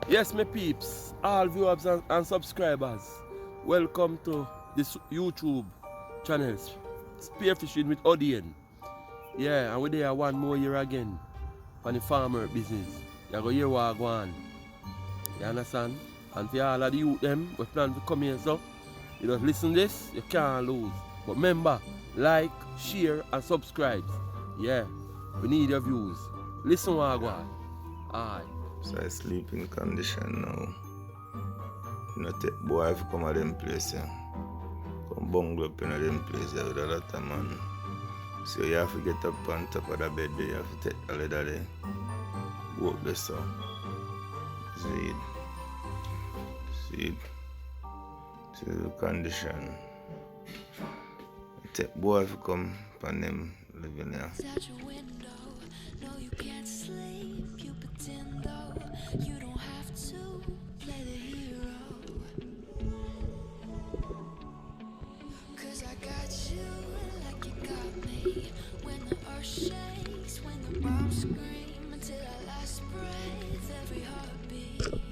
Yes, my peeps, all viewers and subscribers, welcome to this YouTube channel, Spearfishing with Odin. Yeah, and we're there one more year again for the farmer business. You're going to hear what I go on. You understand? And for all of the youth them, we plan to come here, so you just listen to this, you can't lose. But remember, like, share and subscribe. Yeah, we need your views. Listen what I go on. Aye. So I sleep in condition now. You know, take boy if you come at them place, yeah. Come bungle up in them place yeah, with a lot of man. So you have to get up on top of the bed there, you have to take a little there. Walk this so. See it. See the condition. Take boy if you come upon them living there. No, you can't sleep, you pretend though. You don't have to play the hero. 'Cause I got you like you got me. When the earth shakes, when the bombs scream, until our last breath, every heartbeat.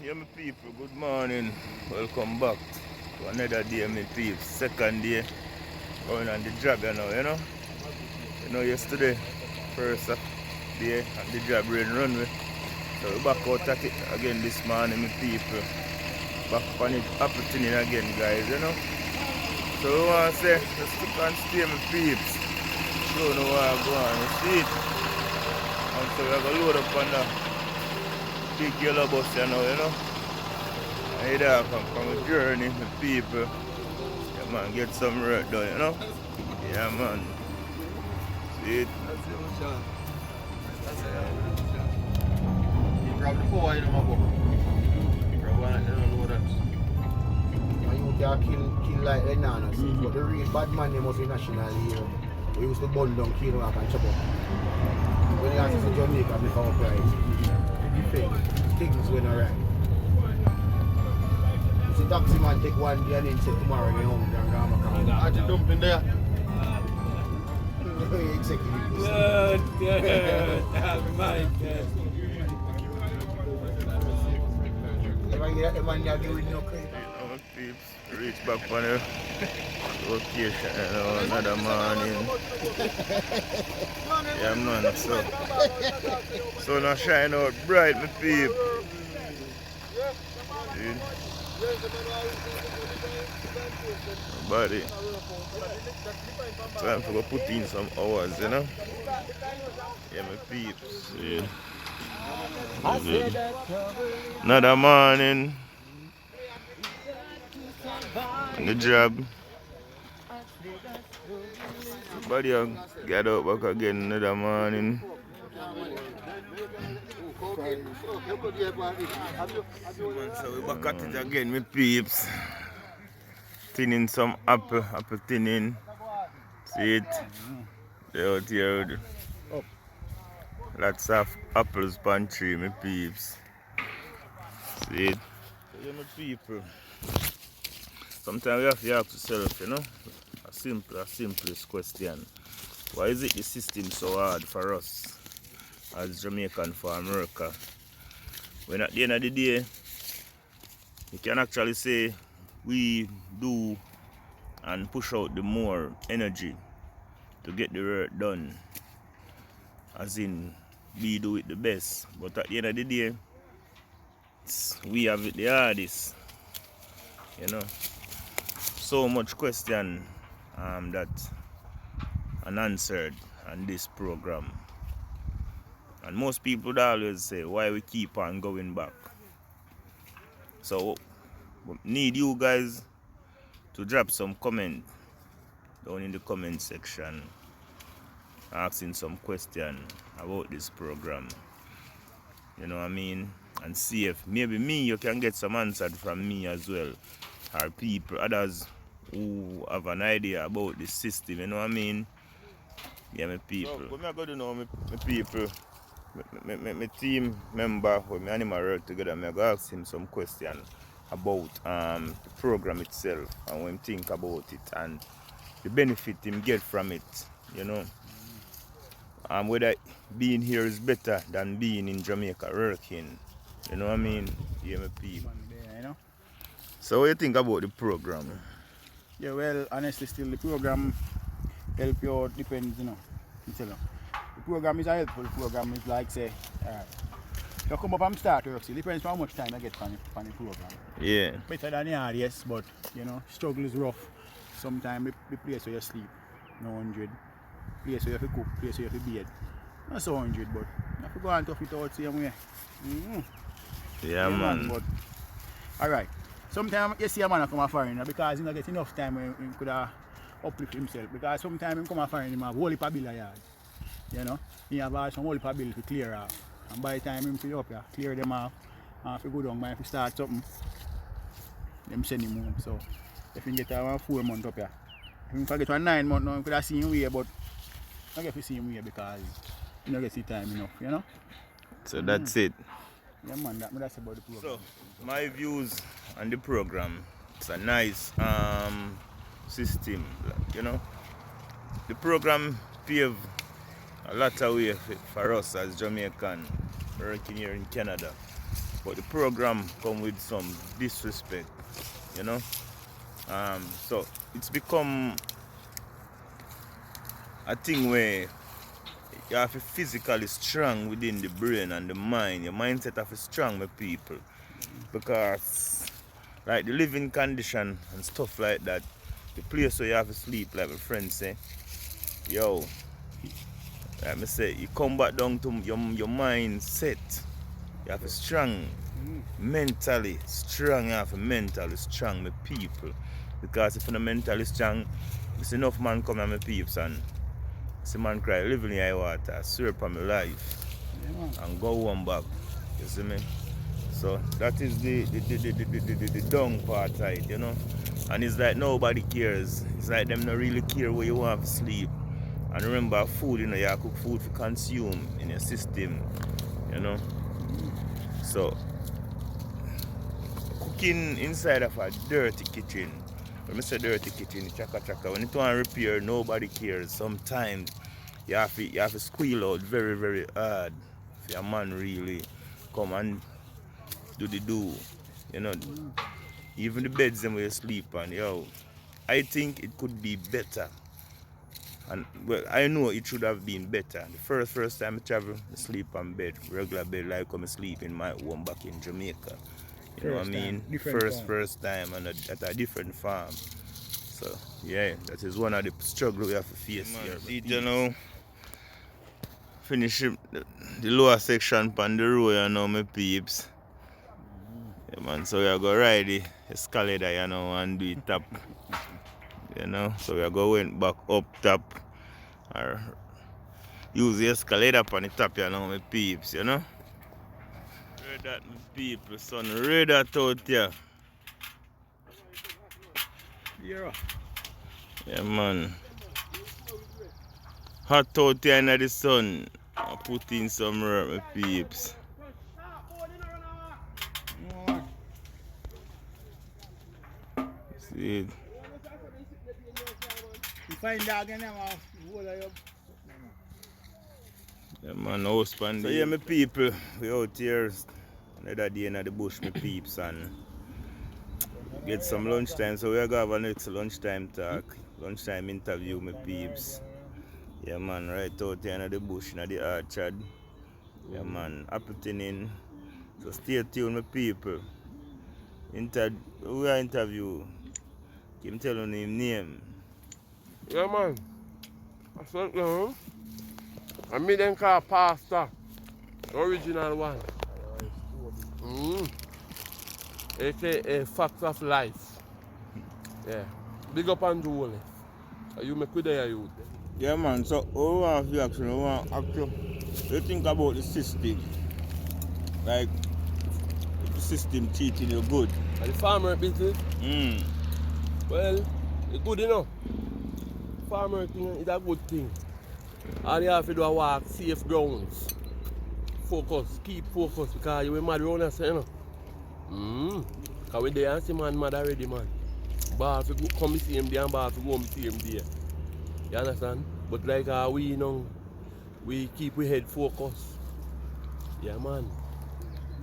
Yeah, my people, good morning. Welcome back to another day, my peeps. Second day going on the job, you know. Yesterday, first day on the job rain runway. So we're back out at it again this morning, my people. Back on it, opportunity again, guys, you know. So we want to say, just keep on stay, my peeps. Show no what go on, you see it. And so we're going to load up on the big yellow bus, you know. And there from a journey with people. Yeah, man, get some work done, you know. Yeah, man. See it? You probably four in my book. You probably want to know that. You can kill like the nanas, but the real bad man, they must be national hero. We used to burn down, kill them, and chop up. When you ask us in Jamaica, make our prize. You think things went alright. You see, taxi man take one day and then say tomorrow you're home and come back. I just dump in there. Executive. Good. Happy mind, good. The man there giving no credit. Our peeps reach back on the location, you know, another morning. Yeah, man, so now shine out bright, my peep. See? Buddy. Time for go put in some hours, you know. Yeah, my peeps. See? Another morning. On the job. Everybody will get up back again another morning. So we back at it again, my peeps. Tinning some apple tinning. See it? They're out here. Lots of apples pan tree, my peeps. See it? So yeah, my people. Sometimes we have to ask yourself, you know, a simplest question. Why is it the system so hard for us as Jamaican farmworker? When at the end of the day, you can actually say we do and push out the more energy to get the work done. As in, we do it the best. But at the end of the day, we have it the hardest. You know. So much question that unanswered on this program. And most people always say why we keep on going back. So we need you guys to drop some comment down in the comment section asking some question about this program. You know what I mean? And see if maybe me you can get some answered from me as well. Or people, others who have an idea about the system, you know what I mean? Yeah, my people. So, what I go to know, my people, my team member, when my animal work together, I go ask him some question about the program itself and what him think about it and the benefit him get from it, you know. Whether being here is better than being in Jamaica working, you know what I mean? Yeah, my people. You know? So what do you think about the program? Yeah, well, honestly, still the program help you out, depends, you know. You know. The program is a helpful program. It's like, say, you come up and start work, so it depends on how much time you get from the program. Yeah. Better than the hard, yes, but, you know, struggle is rough. Sometimes the place where you sleep, no 100. Place where you have to cook, place where you have to bathe. Not so 100, but you have to go and tough it out same way. Yeah, man. But, alright. Sometimes you see a man come a foreigner because he don't get enough time when he could have uplift himself. Because sometimes he come a foreigner, he have a whole heap of bill a yard. You know? He have some whole heap of bill to clear off. And by the time him fill up here, clear them off, and if you go down, if you start something, them send him home. So if you get a 4 months up here, if you get 9 months now, you could have seen him way, but I get to see him way because you don't get the time enough, you know? So that's it. Yeah man, that's about the program. So my views on the program, it's a nice system, you know. The program paved a lot of way for us as Jamaican working here in Canada. But the program come with some disrespect, you know. So it's become a thing where you have to be physically strong within the brain and the mind. Your mindset have to be strong with people. Because like the living condition and stuff like that, the place where you have to sleep, like my friend say, yo, like me say, you come back down to your mindset. You have to be strong mentally strong, you have to be mentally strong with people. Because if you're not mentally strong, there's enough man come at my peeps and see man cry, live in the high water, swear upon my life, and go one back. You see me? So that is the down part of it, you know. And it's like nobody cares. It's like them not really care where you want to sleep. And remember, food, you know, you cook food to consume in your system, you know. So cooking inside of a dirty kitchen. When I say dirty kitchen, chaka. When it want repair, nobody cares. Sometimes you have to squeal out very, very hard for your man really come and do the do. You know, even the beds them where you sleep on, yo. I think it could be better. And well, I know it should have been better. The first time I travel, I sleep on bed, regular bed like I sleep in my home back in Jamaica. You know what I mean? First time and at a different farm. So yeah, that is one of the struggles we have to face here. You know, finish the lower section on the road, you know, my peeps. Yeah, man, so we are going to ride the escalator, you know, and do it top. You know, so we are going back up top or use the escalator on the top, you know, my peeps, you know. Read that, my people, son, read that out here. Yeah, man. Hot out here in the sun. I put in some work, my peeps. See it. You find dog in them, Yeah, man, house pan. So yeah, my people, we out here another day in the bush, my peeps, and get some lunchtime. So we are going to have a next lunchtime talk, lunchtime interview, my peeps. Yeah, man, right out here in the bush, in the orchard. Yeah, man, happening. So stay tuned, my people. We are interview. Keep telling him name. Yeah, man. I said, no. I made them call pasta. The original one. AKA Facts of Life. Yeah. Big up on Joel. You make with the youth. Yeah, man, so we want to actually think about the system. Like, if the system treating you good. And the farmer business? Well, It's good, you know. Farmer thing is a good thing. All you have to do is walk safe grounds. Focus, keep focus because you will mad around us, you know. Because we there and see man mad already, man. Bar to come the same day and bar to go home the same day. You understand? But like we, you know, we keep we head focused. Yeah, man.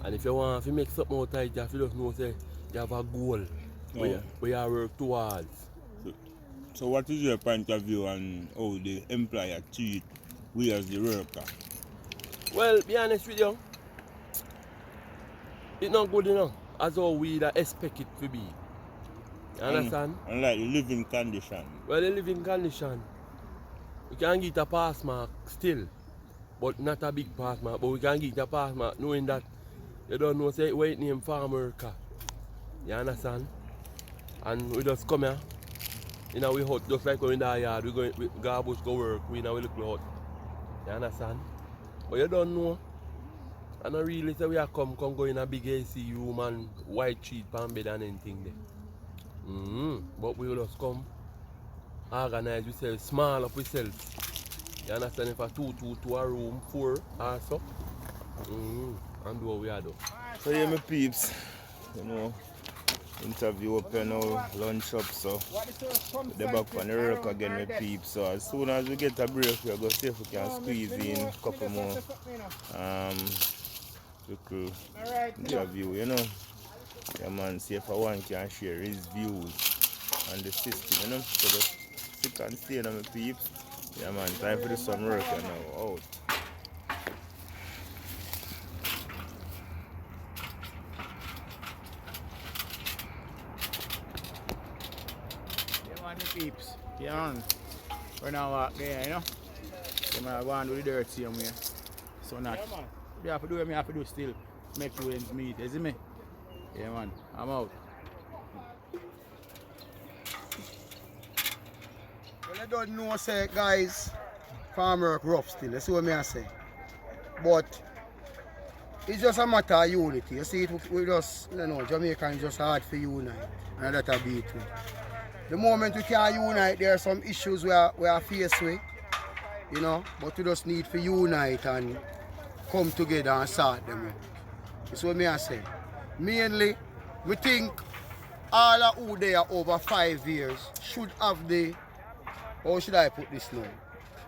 And if you want to make something out of it, you have to just know say you have a goal where you work towards. So what is your point of view on how the employer treat we as the worker? Well, be honest with you, it's not good enough as how we that expect it to be. You understand? And like the living condition. Well, the living condition, we can get a pass mark still, but not a big pass mark, but we can get a pass mark knowing that you don't know say what it name farmworker. You understand? And we just come here in our hut, just like when in the yard, we go bush go work, we in our little hut. You understand? But you don't know. And I really say we are come go in a big AC room and white sheet pan bed and anything there. But we will just come, organize ourselves, small up ourselves. You understand? If a 2 a room, 4 or so. And do what we are doing. So yeah, my peeps, you know, interview up and now, lunch up, so they're back on the work again, my peeps. So as soon as we get a break, we're going to see if we can squeeze in a couple more little interview, you know. Yeah, man, see if one can share his views on the system, you know. So just sit and stay on my peeps. Yeah, man, time for the sun work now, out. Peeps, yeah, man. We're now walk there, you know. You might want to do the dirt same way. So not. You have to do what I have to do still. Make you ends meet, you see me? Yeah, man. I'm out. Well, I don't know, say, guys, farm work rough still, that's what I say. But it's just a matter of unity. You see, we just, you know, Jamaican is just hard for unite. And that's a beat me. The moment we can unite, there are some issues we are faced with, you know, but we just need to unite and come together and sort them out. That's what I say. Mainly, we think all of who they are over 5 years should have the, how should I put this now,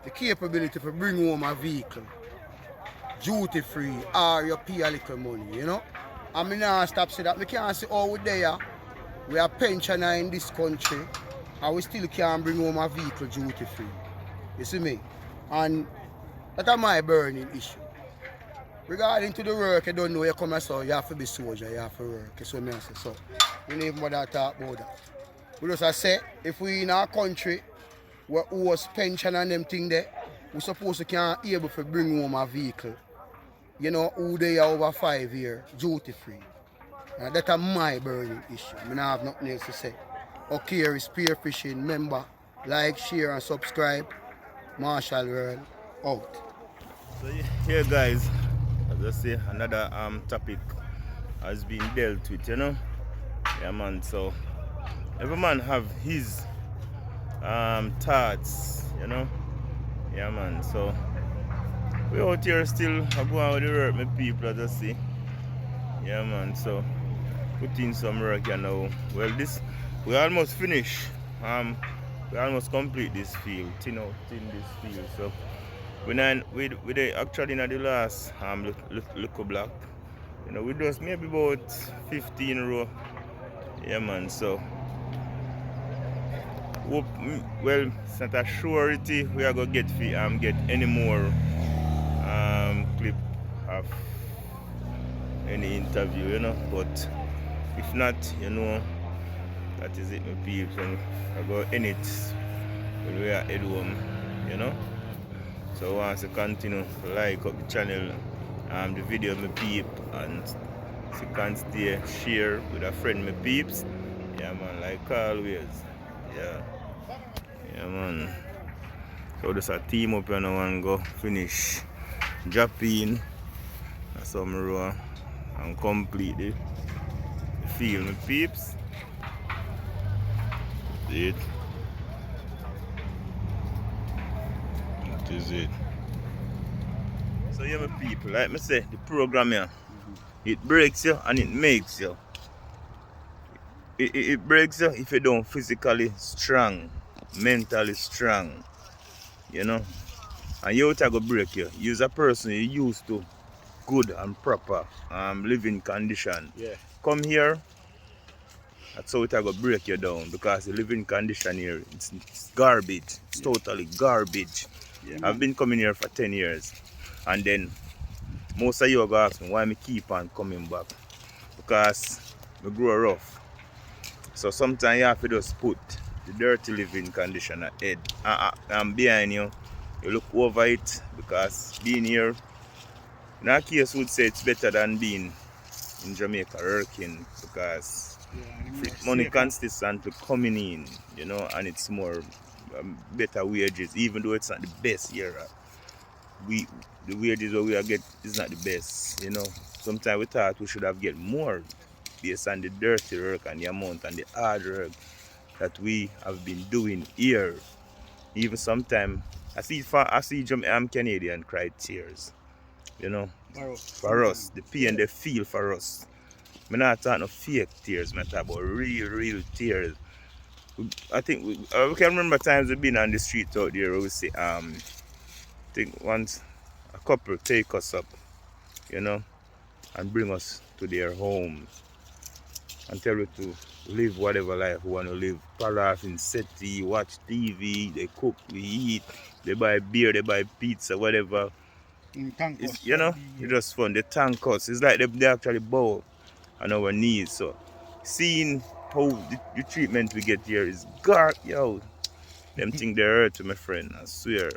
the capability to bring home a vehicle, duty free, or you pay a little money, you know. And I now stop saying that. I can't say, oh, we there. We are pensioner in this country and we still can't bring home a vehicle duty free. You see me? And that's my burning issue. Regarding to the work, you don't know you come and so you have to be soldier, you have to work. That's what I say. So we don't even bother talk about that. We just say if we in our country where who was pension and them thing there, we supposed to can't able to bring home a vehicle. You know, who they are over 5 years, duty free. That's my burning issue. I don't have nothing else to say. Okay, here is Spearfishing. Remember, like, share and subscribe. Marshall World out. So here guys, as I say, another topic has been dealt with, you know. Yeah, man, so every man have his thoughts, you know. Yeah, man, so we out here still going with the work, my people, as I say. Yeah, man, so put in some work here now. Well, this we almost finish. We almost complete this field, thin this field. So we actually in the last little block. You know, we just maybe about 15 row. Yeah, man. So hope, well, it's not a surety we are gonna get any more clip of any interview, you know, but if not, you know, that is it, my peeps, and I go in it when we are at home, you know. So once you continue to like up the channel, the video, my peep, and so you can stay share with a friend, my peeps. Yeah, man, like always. Yeah, man. So just a team up and I want to go finish dropping some row and complete the field, my peeps. See it? That is it. So yeah, my people, like me say, the program here, it breaks you and it makes you. It breaks you if you don't physically strong, mentally strong, you know. And you will break you. You're a person you used to good and proper living condition. Yeah. Come here, that's how it will break you down because the living condition here, it's garbage. It's totally garbage. Yeah, I've been coming here for 10 years. And then most of you are going to ask me why me keep on coming back. Because I grow rough. So sometimes you have to just put the dirty living condition ahead. And behind you, you look over it because being here, in our case would say it's better than being in Jamaica working because money consistently coming in, you know, and it's more better wages, even though it's not the best here. The wages that we are get is not the best, you know. Sometimes we thought we should have get more based on the dirty work and the amount and the hard work that we have been doing here. Even sometimes I see Canadian cry tears, you know, for us, the pain they feel for us. I'm not talking no fake tears, I'm talking about real tears. I think we can remember times we've been on the street out there where we say, I think once a couple take us up, you know, and bring us to their home and tell us to live whatever life we want to live. Paraffin, SETI, watch TV, they cook, we eat, they buy beer, they buy pizza, whatever. It's, you know, it's just fun. They thank us. It's like they actually bow on our knees. So seeing how the treatment we get here is yo. Them think they hurt to my friend, I swear.